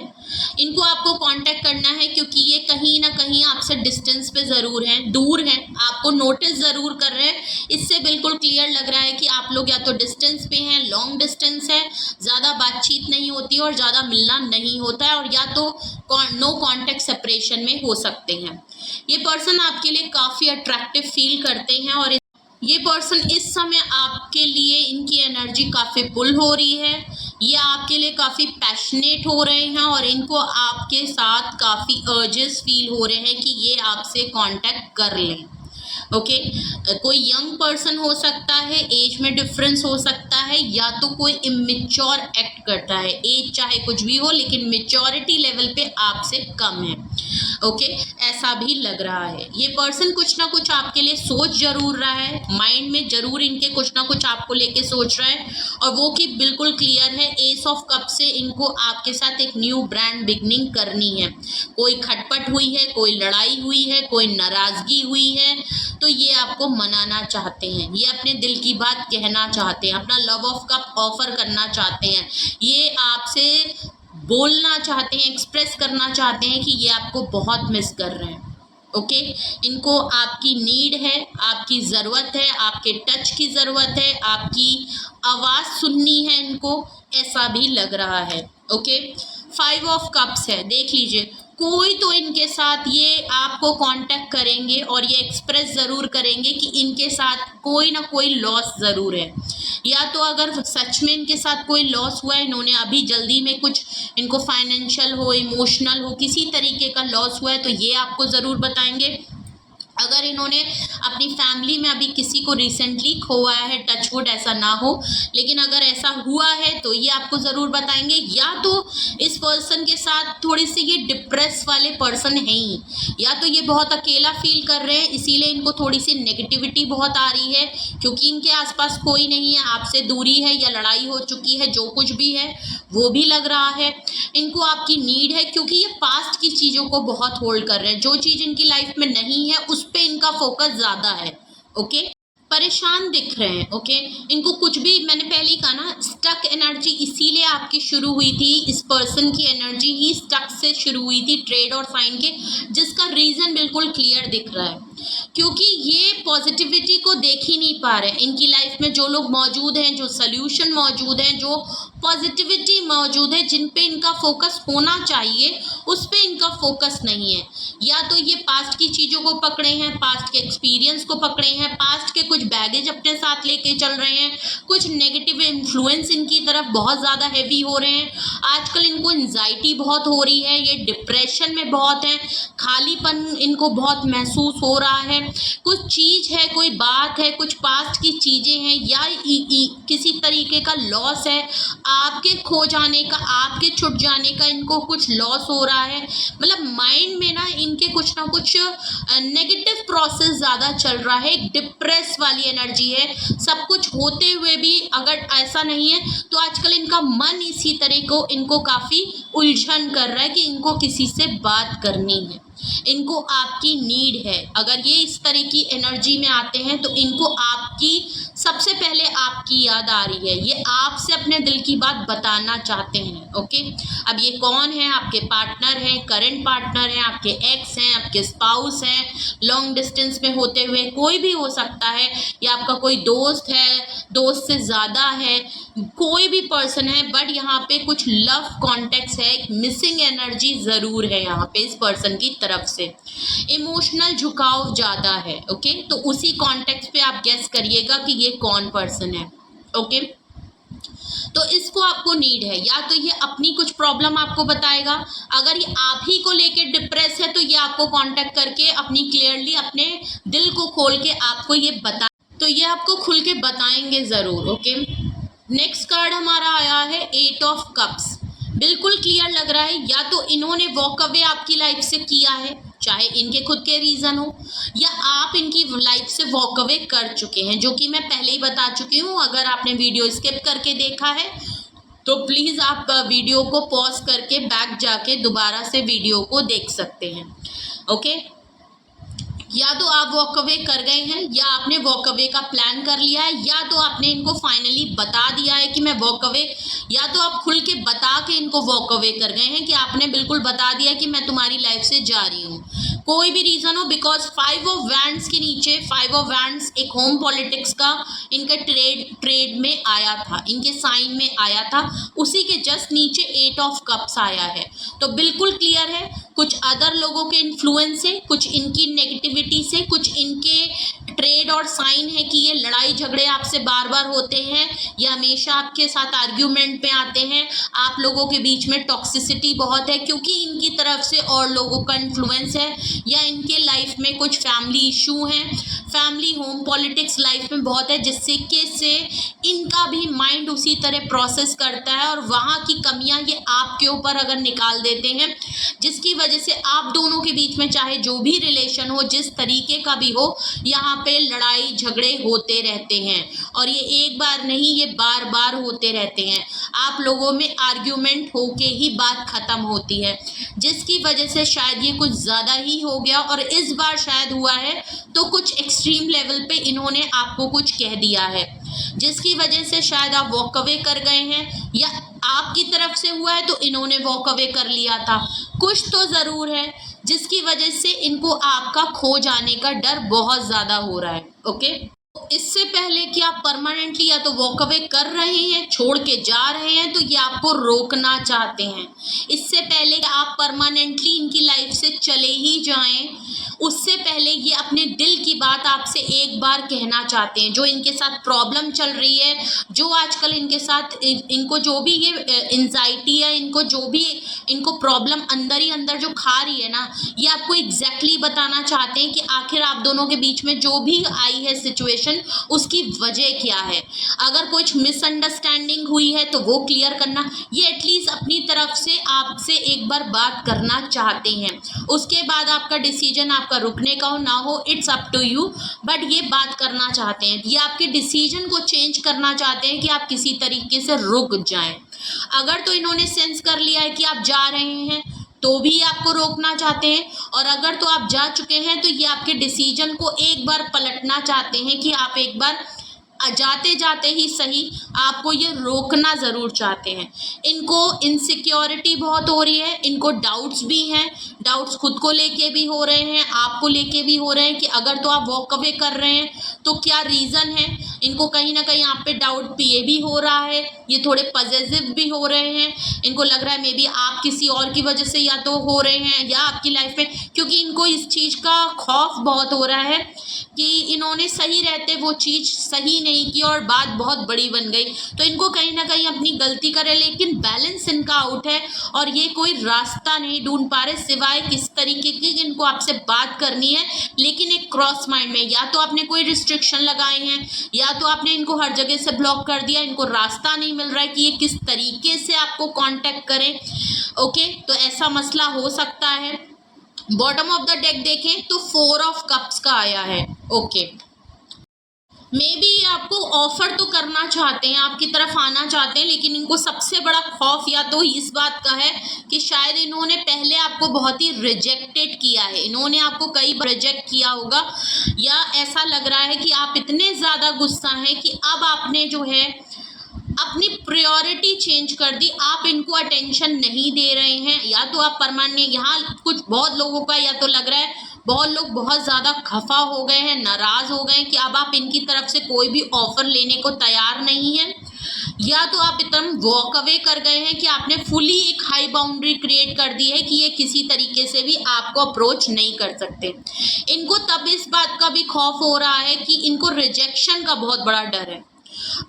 इनको आपको कांटेक्ट करना है क्योंकि ये कहीं ना कहीं आपसे डिस्टेंस पे ज़रूर हैं, दूर हैं, आपको नोटिस ज़रूर कर रहे हैं। इससे बिल्कुल क्लियर लग रहा है कि आप लोग या तो डिस्टेंस पे हैं, लॉन्ग डिस्टेंस है, ज़्यादा बातचीत नहीं होती और ज़्यादा मिलना नहीं होता है, और या तो नो कॉन्टेक्ट सेपरेशन में हो सकते हैं। ये पर्सन आपके लिए काफ़ी अट्रैक्टिव फील करते हैं और ये पर्सन इस समय आपके लिए, इनकी एनर्जी काफ़ी पुल हो रही है, ये आपके लिए काफ़ी पैशनेट हो रहे हैं और इनको आपके साथ काफ़ी अर्जेस फील हो रहे हैं कि ये आपसे कांटेक्ट कर लें। ओके, कोई यंग पर्सन हो सकता है, एज में डिफरेंस हो सकता है, या तो कोई इमेच्योर एक्ट करता है, एज चाहे कुछ भी हो लेकिन मेच्योरिटी लेवल पे आपसे कम है। ओके, ऐसा भी लग रहा है। ये पर्सन कुछ ना कुछ आपके लिए सोच जरूर रहा है, माइंड में जरूर इनके कुछ ना कुछ आपको लेके सोच रहा है, और वो कि बिल्कुल क्लियर है, एस ऑफ कप से इनको आपके साथ एक न्यू ब्रांड बिगनिंग करनी है। कोई खटपट हुई है, कोई लड़ाई हुई है, कोई नाराजगी हुई है, तो ये आपको मनाना चाहते हैं, ये अपने दिल की बात कहना चाहते हैं, अपना लव ऑफ कप ऑफर करना चाहते हैं, ये आपसे बोलना चाहते हैं, एक्सप्रेस करना चाहते हैं कि ये आपको बहुत मिस कर रहे हैं। ओके, इनको आपकी नीड है, आपकी ज़रूरत है, आपके टच की ज़रूरत है, आपकी आवाज़ सुननी है इनको, ऐसा भी लग रहा है। ओके, 5 ऑफ कप्स है, देख लीजिए, कोई तो इनके साथ ये आपको कांटेक्ट करेंगे और ये एक्सप्रेस ज़रूर करेंगे कि इनके साथ कोई ना कोई लॉस ज़रूर है, या तो अगर सच में इनके साथ कोई लॉस हुआ है, इन्होंने अभी जल्दी में कुछ, इनको फाइनेंशियल हो, इमोशनल हो, किसी तरीके का लॉस हुआ है तो ये आपको ज़रूर बताएंगे। अगर इन्होंने अपनी फैमिली में अभी किसी को रिसेंटली खोया है, टचवुड ऐसा ना हो, लेकिन अगर ऐसा हुआ है तो ये आपको ज़रूर बताएंगे। या तो इस पर्सन के साथ थोड़ी सी ये डिप्रेस वाले पर्सन हैं ही, या तो ये बहुत अकेला फील कर रहे हैं, इसीलिए इनको थोड़ी सी नेगेटिविटी बहुत आ रही है क्योंकि इनके आसपास कोई नहीं है, आपसे दूरी है या लड़ाई हो चुकी है, जो कुछ भी है वो भी लग रहा है। इनको आपकी नीड है क्योंकि ये पास्ट की चीज़ों को बहुत होल्ड कर रहे हैं, जो चीज़ इनकी लाइफ में नहीं है उस पे इनका फोकस ज़्यादा है। ओके, परेशान दिख रहे हैं। ओके, इनको कुछ भी, मैंने पहले ही कहा ना, स्टक एनर्जी इसीलिए आपकी शुरू हुई थी, इस पर्सन की एनर्जी ही स्टक से शुरू हुई थी, ट्रेड और फाइन के, जिसका रीज़न बिल्कुल क्लियर दिख रहा है क्योंकि ये पॉजिटिविटी को देख ही नहीं पा रहे। इनकी लाइफ में जो लोग मौजूद हैं, जो सल्यूशन मौजूद हैं, जो पॉजिटिविटी मौजूद है, जिन पे इनका फोकस होना चाहिए उस पे इनका फोकस नहीं है। या तो ये पास्ट की चीज़ों को पकड़े हैं, पास्ट के एक्सपीरियंस को पकड़े हैं, पास्ट के कुछ बैगेज अपने साथ लेके चल रहे हैं, कुछ नेगेटिव इन्फ्लुएंस इनकी तरफ बहुत ज़्यादा हैवी हो रहे हैं। आजकल इनको एंजाइटी बहुत हो रही है, ये डिप्रेशन में बहुत है, खालीपन इनको बहुत महसूस हो रहा है, कुछ चीज़ है, कोई बात है, कुछ पास्ट की चीज़ें हैं, या किसी तरीके का लॉस है, आपके खो जाने का, आपके छुट जाने का इनको कुछ लॉस हो रहा है। मतलब माइंड में ना इनके कुछ ना कुछ नेगेटिव प्रोसेस ज़्यादा चल रहा है, डिप्रेस वाली एनर्जी है। सब कुछ होते हुए भी अगर ऐसा नहीं है तो आजकल इनका मन इसी तरह को इनको काफ़ी उलझन कर रहा है कि इनको किसी से बात करनी है, इनको आपकी नीड है। अगर ये इस तरह की एनर्जी में आते हैं तो इनको आपकी, सबसे पहले आपकी याद आ रही है, ये आपसे अपने दिल की बात बताना चाहते हैं। ओके, अब ये कौन है? आपके पार्टनर हैं, करंट पार्टनर हैं, आपके एक्स हैं, आपके स्पाउस हैं, लॉन्ग डिस्टेंस में होते हुए कोई भी हो सकता है, या आपका कोई दोस्त है, दोस्त से ज़्यादा है, कोई भी पर्सन है, बट यहाँ पे कुछ लव कॉन्टेक्ट है, एक मिसिंग एनर्जी ज़रूर है यहाँ पे इस पर्सन की तरफ से, इमोशनल झुकाव ज़्यादा है। ओके, तो उसी कॉन्टेक्स्ट पे आप गेस करिएगा कि ये कौन पर्सन है। ओके, तो इसको आपको नीड है, या तो ये अपनी कुछ प्रॉब्लम आपको बताएगा, अगर ये आप ही को लेके डिप्रेस है तो ये आपको कांटेक्ट करके अपनी क्लियरली अपने दिल को खोल के आपको ये बता, तो ये आपको खुल के बताएंगे ज़रूर। ओके, नेक्स्ट कार्ड हमारा आया है 8 ऑफ कप्स। बिल्कुल क्लियर लग रहा है, या तो इन्होंने वॉक अवे आपकी लाइफ से किया है, चाहे इनके खुद के रीज़न हो, या आप इनकी लाइफ से वॉक अवे कर चुके हैं, जो कि मैं पहले ही बता चुकी हूँ। अगर आपने वीडियो स्किप करके देखा है तो प्लीज़ आप वीडियो को पॉज करके बैक जाके दोबारा से वीडियो को देख सकते हैं। ओके, या तो आप वॉक अवे कर गए हैं, या आपने वॉक अवे का प्लान कर लिया है, या तो आपने इनको फाइनली बता दिया है कि मैं वॉक अवे, या तो आप खुल के बता के इनको वॉक अवे कर गए हैं कि आपने बिल्कुल बता दिया कि मैं तुम्हारी लाइफ से जा रही हूँ, कोई भी रीज़न हो। बिकॉज 5 ऑफ वैंड्स के नीचे 5 ऑफ वैंड्स एक होम पॉलिटिक्स का इनका ट्रेड में आया था, इनके साइन में आया था, उसी के जस्ट नीचे 8 ऑफ कप्स आया है। तो बिल्कुल क्लियर है, कुछ अदर लोगों के इन्फ्लुएंस से, कुछ इनकी नेगेटिविटी से, कुछ इनके ट्रेड और साइन है कि ये लड़ाई झगड़े आपसे बार बार होते हैं, ये हमेशा आपके साथ आर्ग्यूमेंट में आते हैं, आप लोगों के बीच में टॉक्सिसिटी बहुत है क्योंकि इनकी तरफ से और लोगों का इन्फ्लुएंस है, या इनके लाइफ में कुछ फैमिली इशू हैं, फैमिली होम पॉलिटिक्स लाइफ में बहुत है, जिससे कि से इनका भी माइंड उसी तरह प्रोसेस करता है और वहाँ की कमियाँ ये आपके ऊपर अगर निकाल देते हैं, जिसकी वजह से आप दोनों के बीच में चाहे जो भी रिलेशन हो, जिस तरीके का भी हो, यहाँ पे लड़ाई झगड़े होते रहते हैं। और ये एक बार नहीं, ये बार बार होते रहते हैं। आप लोगों में आर्ग्यूमेंट होके ही बात खत्म होती है, जिसकी वजह से शायद ये कुछ ज़्यादा ही हो गया, और इस बार शायद हुआ है तो कुछ एक्सट्रीम लेवल पे इन्होंने आपको कुछ कह दिया है, जिसकी वजह से शायद आप वॉक अवे कर गए हैं, या आपकी तरफ से हुआ है तो इन्होंने वॉक अवे कर लिया था। कुछ तो ज़रूर है जिसकी वजह से इनको आपका खो जाने का डर बहुत ज़्यादा हो रहा है। ओके, इससे पहले कि आप परमानेंटली या तो वॉक अवे कर रहे हैं, छोड़ के जा रहे हैं, तो ये आपको रोकना चाहते हैं। इससे पहले कि आप परमानेंटली इनकी लाइफ से चले ही जाएं, उससे पहले ये अपने दिल की बात आपसे एक बार कहना चाहते हैं। जो इनके साथ प्रॉब्लम चल रही है, जो आजकल इनके साथ इनको जो भी ये एंजाइटी है, इनको जो भी इनको प्रॉब्लम अंदर ही अंदर जो खा रही है ना, ये आपको एग्जैक्टली बताना चाहते हैं कि आखिर आप दोनों के बीच में जो भी आई है सिचुएशन, उसकी वजह क्या है। अगर कुछ मिसअंडरस्टैंडिंग हुई है तो वो क्लियर करना, ये एटलीस्ट अपनी तरफ से आपसे एक बार बात करना चाहते हैं। उसके बाद आपका डिसीजन आपका रुकने का हो ना हो, it's up to you, but ये बात करना चाहते हैं। ये आपके डिसीजन को चेंज करना चाहते हैं कि आप किसी तरीके से रुक जाएं। अगर तो इन्होंने सेंस कर लिया है कि आप जा रहे हैं तो भी आपको रोकना चाहते हैं, और अगर तो आप जा चुके हैं तो ये आपके डिसीजन को एक बार पलटना चाहते हैं कि आप एक बार जाते जाते ही सही आपको ये रोकना ज़रूर चाहते हैं। इनको इनसिक्योरिटी बहुत हो रही है, इनको डाउट्स भी हैं, डाउट्स खुद को लेके भी हो रहे हैं, आपको लेके भी हो रहे हैं कि अगर तो आप वॉक अवे कर रहे हैं तो क्या रीज़न है। इनको कहीं ना कहीं आप पे डाउट पिए भी हो रहा है, ये थोड़े पॉजिटिव भी हो रहे हैं। इनको लग रहा है मे बी आप किसी और की वजह से या तो हो रहे हैं, या आपकी लाइफ में, क्योंकि इनको इस चीज़ का खौफ बहुत हो रहा है कि इन्होंने सही रहते वो चीज़ सही नहीं की और बात बहुत बड़ी बन गई, तो इनको कहीं ना कहीं अपनी गलती करे, लेकिन बैलेंस इनका आउट है और ये कोई रास्ता नहीं ढूंढ पा रहे सिवाय किस तरीके की इनको आपसे बात करनी है, लेकिन एक क्रॉस माइंड में या तो आपने कोई रिस्ट्रिक्शन लगाए हैं, या तो आपने इनको हर जगह से ब्लॉक कर दिया। इनको रास्ता नहीं मिल रहा है कि ये किस तरीके से आपको कांटेक्ट करें। ओके, तो ऐसा मसला हो सकता है। बॉटम ऑफ द डेक देखें तो 4 ऑफ कप्स का आया है। ओके, मे बी ये आपको ऑफर तो करना चाहते हैं, आपकी तरफ आना चाहते हैं, लेकिन इनको सबसे बड़ा खौफ या तो इस बात का है कि शायद इन्होंने पहले आपको बहुत ही रिजेक्टेड किया है, इन्होंने आपको कई बार रिजेक्ट किया होगा, या ऐसा लग रहा है कि आप इतने ज़्यादा गुस्सा हैं कि अब आपने जो है अपनी प्रायोरिटी चेंज कर दी, आप इनको अटेंशन नहीं दे रहे हैं, या तो आप परमानेंट, यहाँ कुछ बहुत लोगों का या तो लग रहा है बहुत लोग बहुत ज़्यादा खफा हो गए हैं, नाराज़ हो गए हैं कि अब आप इनकी तरफ से कोई भी ऑफ़र लेने को तैयार नहीं है, या तो आप एकदम वॉक अवे कर गए हैं कि आपने फुली एक हाई बाउंड्री क्रिएट कर दी है कि ये किसी तरीके से भी आपको अप्रोच नहीं कर सकते। इनको तब इस बात का भी खौफ हो रहा है कि इनको रिजेक्शन का बहुत बड़ा डर है।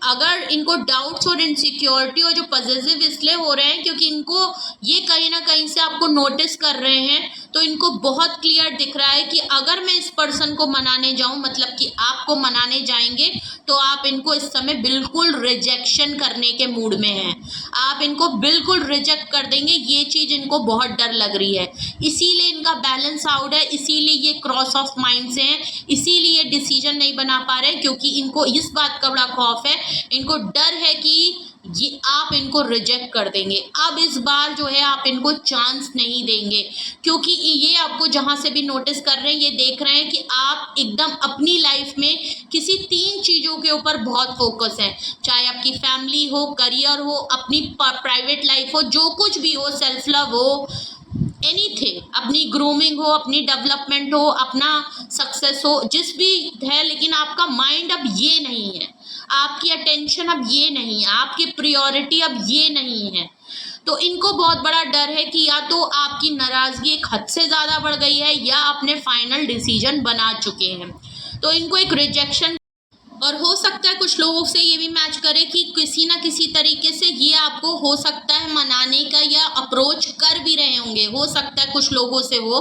अगर इनको डाउट्स और इनसिक्योरिटी और जो पॉजिटिव इसलिए हो रहे हैं क्योंकि इनको ये कहीं ना कहीं से आपको नोटिस कर रहे हैं, तो इनको बहुत क्लियर दिख रहा है कि अगर मैं इस पर्सन को मनाने जाऊं, मतलब कि आपको मनाने जाएंगे, तो आप इनको इस समय बिल्कुल रिजेक्शन करने के मूड में हैं। आप इनको बिल्कुल रिजेक्ट कर देंगे, ये चीज़ इनको बहुत डर लग रही है, इसीलिए इनका बैलेंस आउट है, इसीलिए ये क्रॉस ऑफ माइंड से हैं, इसीलिए ये डिसीजन नहीं बना पा रहे, क्योंकि इनको इस बात का बड़ा खौफ है, इनको डर है कि ये आप इनको रिजेक्ट कर देंगे। अब इस बार जो है आप इनको चांस नहीं देंगे, क्योंकि ये आपको जहाँ से भी नोटिस कर रहे हैं, ये देख रहे हैं कि आप एकदम अपनी लाइफ में किसी 3 चीज़ों के ऊपर बहुत फोकस है, चाहे आपकी फैमिली हो, करियर हो, अपनी प्राइवेट लाइफ हो, जो कुछ भी हो, सेल्फ लव हो, एनीथिंग, अपनी ग्रूमिंग हो, अपनी डेवलपमेंट हो, अपना सक्सेस हो, जिस भी है, लेकिन आपका माइंड अब ये नहीं है, आपकी अटेंशन अब ये नहीं है, आपकी प्रायोरिटी अब ये नहीं है। तो इनको बहुत बड़ा डर है कि या तो आपकी नाराज़गी एक हद से ज़्यादा बढ़ गई है, या अपने फाइनल डिसीजन बना चुके हैं, तो इनको एक रिजेक्शन। और हो सकता है कुछ लोगों से ये भी मैच करे कि किसी ना किसी तरीके से ये आपको हो सकता है मनाने का या अप्रोच कर भी रहे होंगे। हो सकता है कुछ लोगों से हो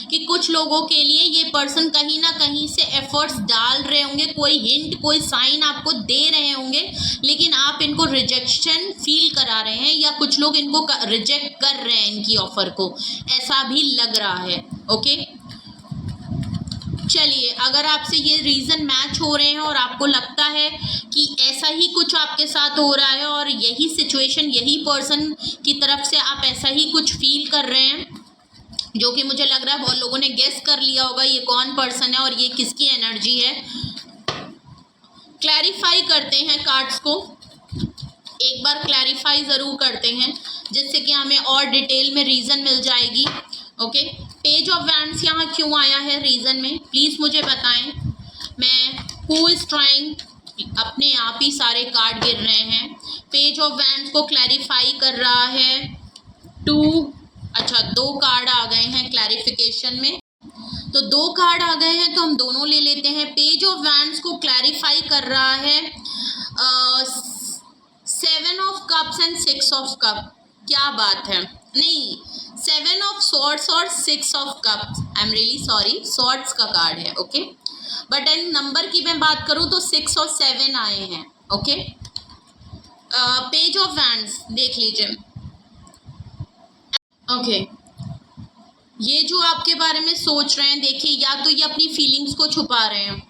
कि कुछ लोगों के लिए ये पर्सन कहीं ना कहीं से एफर्ट्स डाल रहे होंगे, कोई हिंट, कोई साइन आपको दे रहे होंगे, लेकिन आप इनको रिजेक्शन फील करा रहे हैं, या कुछ लोग इनको रिजेक्ट कर रहे हैं इनकी ऑफर को, ऐसा भी लग रहा है। ओके, चलिए, अगर आपसे ये रीज़न मैच हो रहे हैं और आपको लगता है कि ऐसा ही कुछ आपके साथ हो रहा है और यही सिचुएशन, यही पर्सन की तरफ से आप ऐसा ही कुछ फील कर रहे हैं, जो कि मुझे लग रहा है बहुत लोगों ने गेस कर लिया होगा ये कौन पर्सन है और ये किसकी एनर्जी है। क्लैरिफाई करते हैं कार्ड्स को, एक बार क्लैरिफाई ज़रूर करते हैं, जिससे कि हमें और डिटेल में रीज़न मिल जाएगी। ओके, पेज ऑफ वैंड्स यहाँ क्यों आया है रीज़न में, प्लीज़ मुझे बताएं। मैं हु इज़ ट्राइंग, अपने आप ही सारे कार्ड गिर रहे हैं। पेज ऑफ वैंड्स को क्लैरिफाई कर रहा है 2, अच्छा 2 कार्ड आ गए हैं क्लैरिफिकेशन में, तो 2 कार्ड आ गए हैं तो हम दोनों ले लेते हैं। पेज ऑफ वैंड्स को क्लैरिफाई कर रहा है 7 of cups and 6 of cup. क्या बात है, नहीं, 7 ऑफ सॉर्ड्स और 6 of cups, I am really sorry, swords का कार्ड है। ओके, बट इन नंबर की मैं बात करूँ तो 6 और 7 आए हैं। ओके, पेज ऑफ वैंड्स देख लीजिए। ओके, ये जो आपके बारे में सोच रहे हैं, देखिए, या तो ये अपनी फीलिंग्स को छुपा रहे हैं,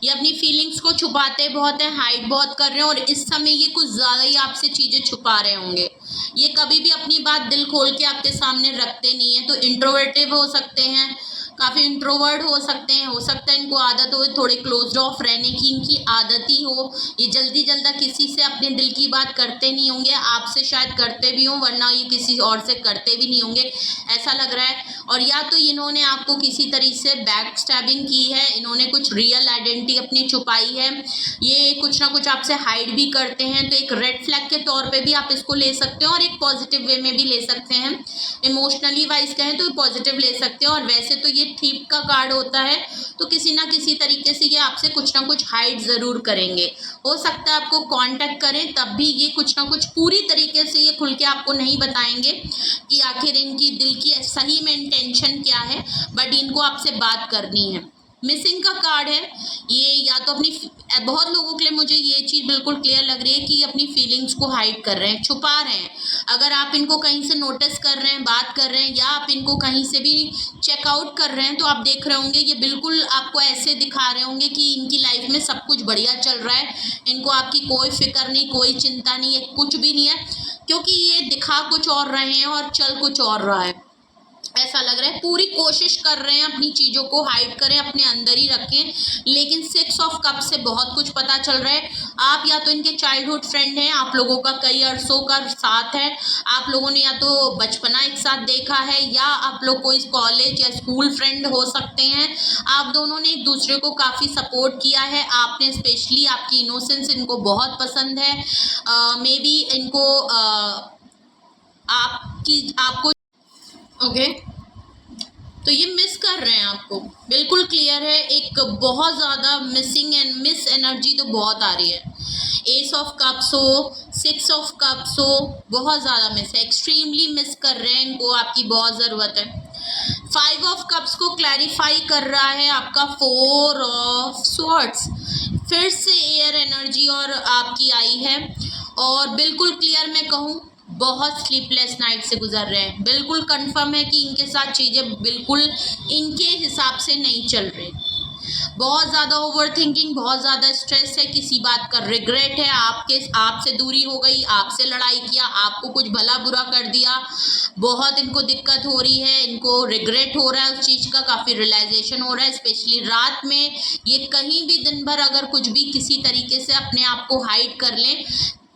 ये अपनी फीलिंग्स को छुपाते बहुत हैं, हाइड बहुत कर रहे हैं, और इस समय ये कुछ ज़्यादा ही आपसे चीज़ें छुपा रहे होंगे। ये कभी भी अपनी बात दिल खोल के आपके सामने रखते नहीं हैं, तो इंट्रोवर्टिव हो सकते हैं, काफ़ी इंट्रोवर्ट हो सकते हैं, हो सकता है इनको आदत हो थोड़े क्लोज्ड ऑफ रहने की, इनकी आदत ही हो, ये जल्दी किसी से अपने दिल की बात करते नहीं होंगे, आपसे शायद करते भी हों, वरना ये किसी और से करते भी नहीं होंगे, ऐसा लग रहा है। और या तो इन्होंने आपको किसी तरीके से बैक स्टैबिंग की है, इन्होंने कुछ रियल आइडेंटिटी अपनी छुपाई है, ये कुछ ना कुछ आपसे हाइड भी करते हैं, तो एक रेड फ्लैग के तौर पे भी आप इसको ले सकते हो और एक पॉजिटिव वे में भी ले सकते हैं। इमोशनली वाइज कहें तो पॉजिटिव ले सकते हो, और वैसे तो ये थीप का कार्ड होता है, तो किसी ना किसी तरीके से ये आपसे कुछ ना कुछ हाइड ज़रूर करेंगे। हो सकता है आपको कांटेक्ट करें, तब भी ये कुछ ना कुछ पूरी तरीके से ये खुल के आपको नहीं बताएंगे कि आखिर इनकी दिल की सही में इंटेंशन क्या है, बट इनको आपसे बात करनी है। मिसिंग का कार्ड है ये, या तो अपनी, बहुत लोगों के लिए मुझे ये चीज़ बिल्कुल क्लियर लग रही है कि ये अपनी फीलिंग्स को हाइड कर रहे हैं, छुपा रहे हैं। अगर आप इनको कहीं से नोटिस कर रहे हैं, बात कर रहे हैं, या आप इनको कहीं से भी चेकआउट कर रहे हैं, तो आप देख रहे होंगे ये बिल्कुल आपको ऐसे दिखा रहे होंगे कि इनकी लाइफ में सब कुछ बढ़िया चल रहा है, इनको आपकी कोई फिक्र नहीं, कोई चिंता नहीं है, कुछ भी नहीं है, क्योंकि ये दिखा कुछ और रहे हैं और चल कुछ और रहा है, ऐसा लग रहा है। पूरी कोशिश कर रहे हैं अपनी चीज़ों को हाइड करें, अपने अंदर ही रखें, लेकिन 6 ऑफ कप से बहुत कुछ पता चल रहा है। आप या तो इनके चाइल्डहुड फ्रेंड हैं, आप लोगों का कई अरसों का साथ है, आप लोगों ने या तो बचपना एक साथ देखा है, या आप लोग कोई कॉलेज या स्कूल फ्रेंड हो सकते हैं। आप दोनों ने एक दूसरे को काफ़ी सपोर्ट किया है, आपने स्पेशली, आपकी इनोसेंस इनको बहुत पसंद है। मे बी इनको आपको ओके, तो ये मिस कर रहे हैं आपको, बिल्कुल क्लियर है। एक बहुत ज़्यादा मिसिंग एंड मिस एनर्जी तो बहुत आ रही है। एस ऑफ कप्स हो, सिक्स ऑफ कप्स हो, बहुत ज़्यादा मिस है, एक्सट्रीमली मिस कर रहे हैं, इनको आपकी बहुत ज़रूरत है। फाइव ऑफ कप्स को क्लैरिफाई कर रहा है आपका फोर ऑफ स्वॉर्ड्स, फिर से एयर एनर्जी और आपकी आई है। और बिल्कुल क्लियर मैं कहूँ, बहुत स्लीपलेस नाइट से गुजर रहे हैं। बिल्कुल कंफर्म है कि इनके साथ चीज़ें बिल्कुल इनके हिसाब से नहीं चल रही। बहुत ज़्यादा ओवर थिंकिंग, बहुत ज़्यादा स्ट्रेस है, किसी बात का रिग्रेट है, आपसे दूरी हो गई, आपसे लड़ाई किया, आपको कुछ भला बुरा कर दिया, बहुत इनको दिक्कत हो रही है, इनको रिग्रेट हो रहा है उस चीज़ का, काफ़ी रियलाइजेशन हो रहा है। स्पेशली रात में ये कहीं भी दिन भर अगर कुछ भी किसी तरीके से अपने आप को हाइड कर लें,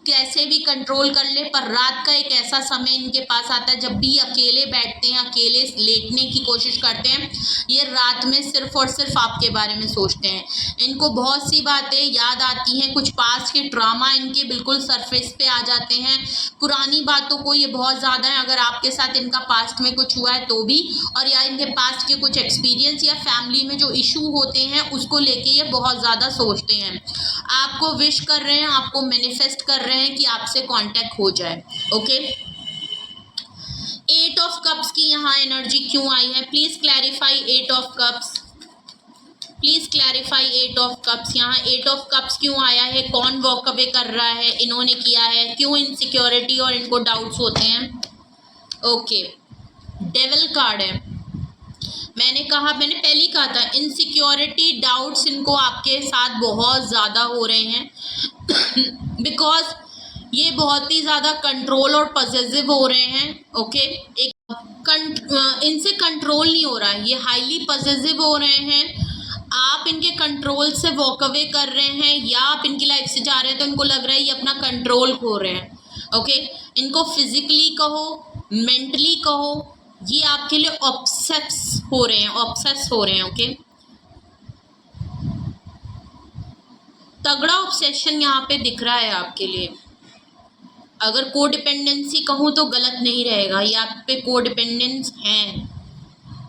कैसे भी कंट्रोल कर ले, पर रात का एक ऐसा समय इनके पास आता है जब भी अकेले बैठते हैं, अकेले लेटने की कोशिश करते हैं, ये रात में सिर्फ और सिर्फ आपके बारे में सोचते हैं। इनको बहुत सी बातें याद आती हैं, कुछ पास्ट के ड्रामा इनके बिल्कुल सरफेस पे आ जाते हैं, पुरानी बातों को ये बहुत ज़्यादा है, अगर आपके साथ इनका पास्ट में कुछ हुआ है तो भी, और या इनके पास्ट के कुछ एक्सपीरियंस या फैमिली में जो इशू होते हैं उसको लेके ये बहुत ज़्यादा सोचते हैं। आपको विश कर रहे हैं, आपको मैनिफेस्ट कर रहे हैं कि आपसे कांटेक्ट हो जाए। ओके, एट ऑफ कप्स की यहाँ एनर्जी क्यों आई है? Please clarify eight of cups, please clarify eight of cups. यहाँ एट ऑफ कप्स क्यों आया है? कौन वॉक अवे कर रहा है? इन्होंने किया है? क्यों इनसिक्योरिटी और इनको डाउट्स होते हैं? ओके, डेविल कार्ड है। मैंने पहले ही कहा था, इनसिक्योरिटी डाउट्स इनको आपके साथ बहुत ज़्यादा हो रहे हैं बिकॉज ये बहुत ही ज़्यादा कंट्रोल और पॉसेसिव हो रहे हैं। ओके, इनसे कंट्रोल नहीं हो रहा है, ये हाईली पॉसेसिव हो रहे हैं। आप इनके कंट्रोल से वॉक अवे कर रहे हैं या आप इनकी लाइफ से जा रहे हैं तो इनको लग रहा है ये अपना कंट्रोल खो रहे हैं। ओके, इनको फिजिकली कहो, मेंटली कहो, ये आपके लिए ऑब्सेस हो रहे हैं। ओके, तगड़ा ऑब्सेशन यहाँ पे दिख रहा है आपके लिए। अगर कोडिपेंडेंसी कहूँ तो गलत नहीं रहेगा, ये आप पे कोडिपेंडेंस हैं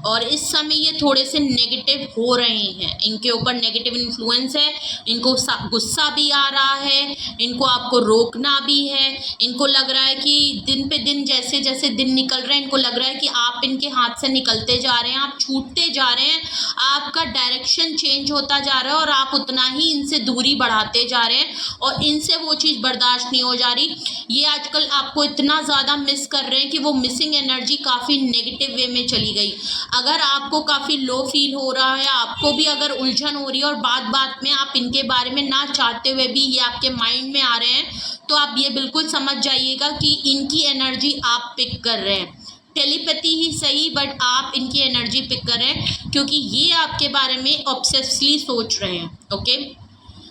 और इस समय ये थोड़े से नेगेटिव हो रहे हैं, इनके ऊपर नेगेटिव इन्फ्लुएंस है, इनको गुस्सा भी आ रहा है, इनको आपको रोकना भी है। इनको लग रहा है कि दिन पे दिन जैसे जैसे दिन निकल रहे हैं, इनको लग रहा है कि आप इनके हाथ से निकलते जा रहे हैं, आप छूटते जा रहे हैं, आपका डायरेक्शन चेंज होता जा रहा है और आप उतना ही इनसे दूरी बढ़ाते जा रहे हैं और इनसे वो चीज़ बर्दाश्त नहीं हो जा रही। ये आजकल आपको इतना ज़्यादा मिस कर रहे हैं कि वो मिसिंग एनर्जी काफ़ी नेगेटिव वे में चली गई। अगर आपको काफ़ी लो फील हो रहा है, आपको भी अगर उलझन हो रही है और बात बात में आप इनके बारे में ना चाहते हुए भी ये आपके माइंड में आ रहे हैं, तो आप ये बिल्कुल समझ जाइएगा कि इनकी एनर्जी आप पिक कर रहे हैं। टेलीपैथी ही सही, बट आप इनकी एनर्जी पिक कर रहे हैं क्योंकि ये आपके बारे में ऑब्सेसिवली सोच रहे हैं। ओके,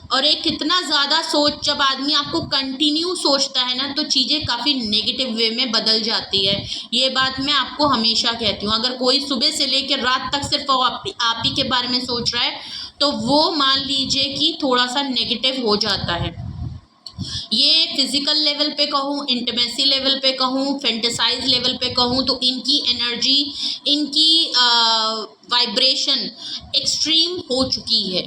और एक कितना ज़्यादा सोच, जब आदमी आपको कंटिन्यू सोचता है ना तो चीज़ें काफ़ी नेगेटिव वे में बदल जाती है। ये बात मैं आपको हमेशा कहती हूँ। अगर कोई सुबह से लेकर रात तक सिर्फ आप ही के बारे में सोच रहा है तो वो मान लीजिए कि थोड़ा सा नेगेटिव हो जाता है। ये फिजिकल लेवल पे कहूँ, इंटीमेसी लेवल पे कहूँ, फेंटेसाइज लेवल पे कहूँ, तो इनकी एनर्जी, इनकी वाइब्रेशन एक्सट्रीम हो चुकी है।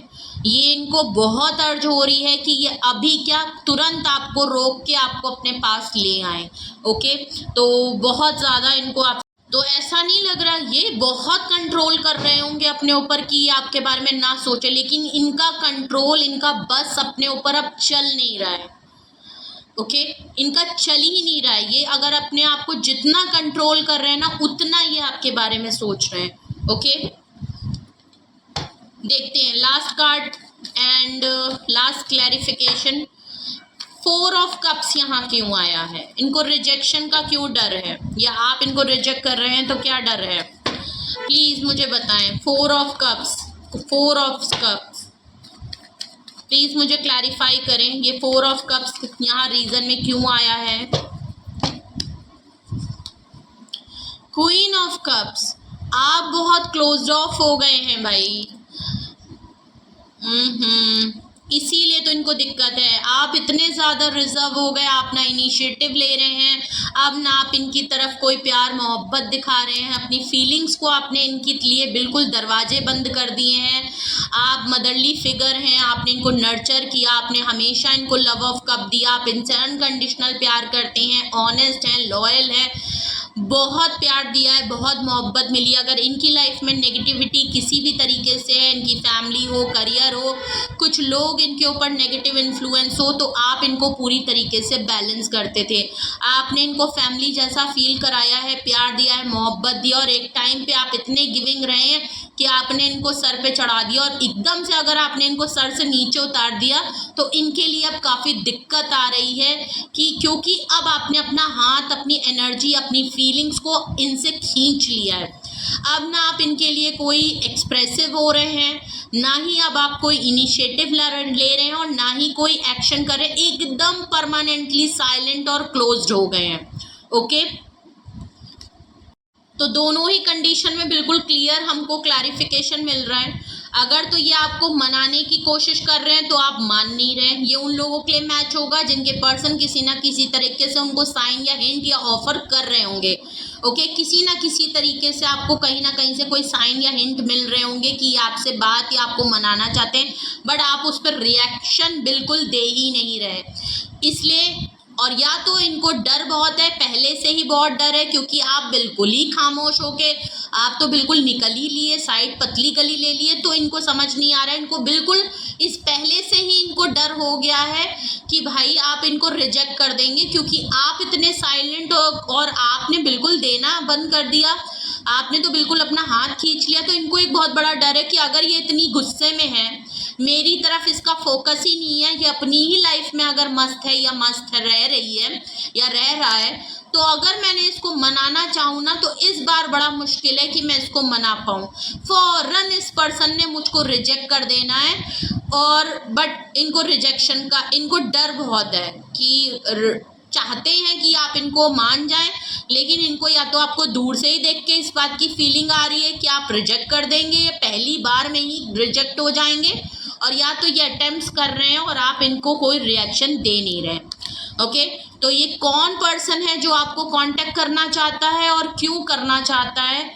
ये इनको बहुत अर्ज हो रही है कि ये अभी क्या तुरंत आपको रोक के आपको अपने पास ले आए। ओके, तो बहुत ज़्यादा इनको आप, तो ऐसा नहीं लग रहा, ये बहुत कंट्रोल कर रहे होंगे अपने ऊपर कि आपके बारे में ना सोचे, लेकिन इनका कंट्रोल, इनका बस अपने ऊपर अब चल नहीं रहा है। ओके, इनका चल ही नहीं रहा है। ये अगर अपने आप को जितना कंट्रोल कर रहे हैं ना, उतना ये आपके बारे में सोच रहे हैं। ओके, देखते हैं last card and last clarification. Four of cups यहाँ क्यों आया है? इनको रिजेक्शन का क्यों डर है, या आप इनको रिजेक्ट कर रहे हैं तो क्या डर है? प्लीज मुझे बताएं। फोर ऑफ कप्स प्लीज मुझे क्लैरिफाई करें, ये फोर ऑफ कप्स यहाँ रीजन में क्यों आया है? क्वीन ऑफ कप्स, आप बहुत क्लोज्ड ऑफ हो गए हैं भाई। इसीलिए तो इनको दिक्कत है। आप इतने ज़्यादा रिजर्व हो गए, आप ना इनिशिएटिव ले रहे हैं, अब ना आप इनकी तरफ कोई प्यार मोहब्बत दिखा रहे हैं, अपनी फीलिंग्स को आपने इनके लिए बिल्कुल दरवाजे बंद कर दिए हैं। आप मदरली फिगर हैं, आपने इनको नर्चर किया, आपने हमेशा इनको लव ऑफ कप दिया, आप इनसे अनकंडीशनल प्यार करते हैं, ऑनेस्ट हैं, लॉयल हैं, बहुत प्यार दिया है, बहुत मोहब्बत मिली। अगर इनकी लाइफ में नेगेटिविटी किसी भी तरीके से है, इनकी फैमिली हो, करियर हो, कुछ लोग इनके ऊपर नेगेटिव इन्फ्लुएंस हो, तो आप इनको पूरी तरीके से बैलेंस करते थे। आपने इनको फैमिली जैसा फील कराया है, प्यार दिया है, मोहब्बत दिया, और एक टाइम पे आप इतने गिविंग रहे हैं कि आपने इनको सर पे चढ़ा दिया, और एकदम से अगर आपने इनको सर से नीचे उतार दिया तो इनके लिए अब काफ़ी दिक्कत आ रही है कि क्योंकि अब आपने अपना हाथ, अपनी एनर्जी, अपनी फीलिंग्स को इनसे खींच लिया है। अब ना आप इनके लिए कोई एक्सप्रेसिव हो रहे हैं, ना ही अब आप कोई इनिशिएटिव ले रहे हैं, और ना ही कोई एक्शन कर रहे हैं, एकदम परमानेंटली साइलेंट और क्लोज्ड हो गए हैं। ओके, तो दोनों ही कंडीशन में बिल्कुल क्लियर हमको क्लैरिफिकेशन मिल रहा है। अगर तो ये आपको मनाने की कोशिश कर रहे हैं तो आप मान नहीं रहे हैं। ये उन लोगों के लिए मैच होगा जिनके पर्सन किसी ना किसी तरीके से उनको साइन या हिंट या ऑफर कर रहे होंगे। ओके, किसी ना किसी तरीके से आपको कहीं ना कहीं से कोई साइन या हिंट मिल रहे होंगे कि आपसे बात या आपको मनाना चाहते हैं, बट आप उस पर रिएक्शन बिल्कुल दे ही नहीं रहे। इसलिए, और या तो इनको डर बहुत है, पहले से ही बहुत डर है, क्योंकि आप बिल्कुल ही खामोश होके आप तो बिल्कुल निकल ही लिए, साइड पतली गली ले लिए, तो इनको समझ नहीं आ रहा है। इनको बिल्कुल इस पहले से ही इनको डर हो गया है कि भाई आप इनको रिजेक्ट कर देंगे, क्योंकि आप इतने साइलेंट और आपने बिल्कुल देना बंद कर दिया, आपने तो बिल्कुल अपना हाथ खींच लिया। तो इनको एक बहुत बड़ा डर है कि अगर ये इतनी गुस्से में है, मेरी तरफ इसका फोकस ही नहीं है, ये अपनी ही लाइफ में अगर मस्त है या मस्त रह रही है या रह रहा है, तो अगर मैंने इसको मनाना चाहूँ ना, तो इस बार बड़ा मुश्किल है कि मैं इसको मना पाऊँ। फौरन इस पर्सन ने मुझको रिजेक्ट कर देना है, और बट इनको रिजेक्शन का इनको डर बहुत है कि चाहते हैं कि आप इनको मान जाएं, लेकिन इनको या तो आपको दूर से ही देख के इस बात की फीलिंग आ रही है कि आप रिजेक्ट कर देंगे, ये पहली बार में ही रिजेक्ट हो जाएंगे, और या तो ये अटेम्प्ट्स कर रहे हैं और आप इनको कोई रिएक्शन दे नहीं रहे। ओके, तो ये कौन पर्सन है जो आपको कांटेक्ट करना चाहता है और क्यों करना चाहता है?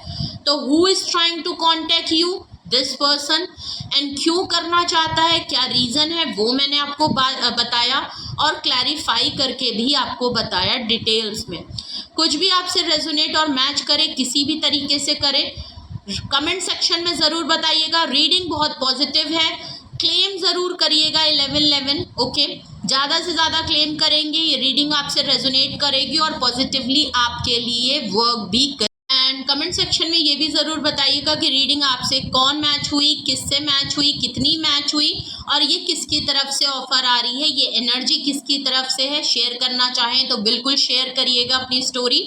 तो who is trying to contact you? This person. And क्यों करना चाहता है, क्या रीज़न है, वो मैंने आपको बताया, और क्लैरिफाई करके भी आपको बताया डिटेल्स में। कुछ भी आपसे रेजोनेट और मैच करे, किसी भी तरीके से करे, कमेंट सेक्शन में ज़रूर बताइएगा। रीडिंग बहुत पॉजिटिव है, क्लेम ज़रूर करिएगा 1111। ओके, ज़्यादा से ज़्यादा क्लेम करेंगे, ये रीडिंग आपसे रेजोनेट करेगी और पॉजिटिवली आपके लिए वर्क भी करेगी। एंड कमेंट सेक्शन में ये भी ज़रूर बताइएगा कि रीडिंग आपसे कौन मैच हुई, किससे मैच हुई, कितनी मैच हुई, और ये किसकी तरफ से ऑफर आ रही है, ये एनर्जी किसकी तरफ से है। शेयर करना चाहें तो बिल्कुल शेयर करिएगा अपनी स्टोरी,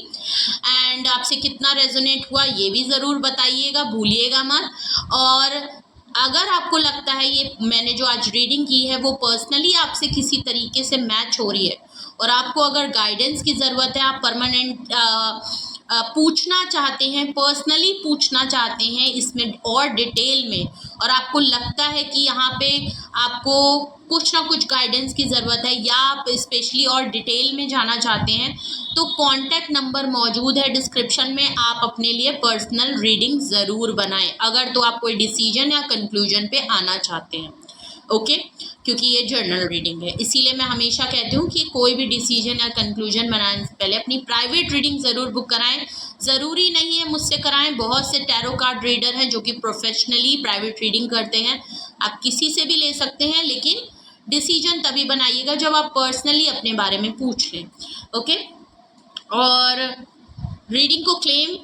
एंड आपसे कितना रेजोनेट हुआ ये भी ज़रूर बताइएगा, भूलिएगा मत। और अगर आपको लगता है ये मैंने जो आज रीडिंग की है वो पर्सनली आपसे किसी तरीके से मैच हो रही है, और आपको अगर गाइडेंस की ज़रूरत है, आप परमानेंट पूछना चाहते हैं, पर्सनली पूछना चाहते हैं इसमें और डिटेल में, और आपको लगता है कि यहाँ पे आपको कुछ ना कुछ गाइडेंस की ज़रूरत है, या आप स्पेशली और डिटेल में जाना चाहते हैं, तो कॉन्टैक्ट नंबर मौजूद है डिस्क्रिप्शन में। आप अपने लिए पर्सनल रीडिंग ज़रूर बनाएं, अगर तो आप कोई डिसीजन या कंक्लूजन पे आना चाहते हैं। ओके, क्योंकि ये जर्नल रीडिंग है, इसीलिए मैं हमेशा कहती हूँ कि कोई भी डिसीजन या कंक्लूजन बनाने से पहले अपनी प्राइवेट रीडिंग ज़रूर बुक कराएं। ज़रूरी नहीं है मुझसे कराएं, बहुत से टैरो कार्ड रीडर हैं जो कि प्रोफेशनली प्राइवेट रीडिंग करते हैं, आप किसी से भी ले सकते हैं, लेकिन डिसीजन तभी बनाइएगा जब आप पर्सनली अपने बारे में पूछ लें। ओके, और रीडिंग को क्लेम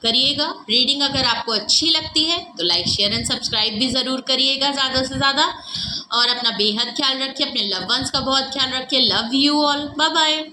करिएगा। रीडिंग अगर आपको अच्छी लगती है तो लाइक, शेयर एंड सब्सक्राइब भी ज़रूर करिएगा ज़्यादा से ज़्यादा, और अपना बेहद ख्याल रखिए, अपने लव वंस का बहुत ख्याल रखिए। Love you all, bye bye.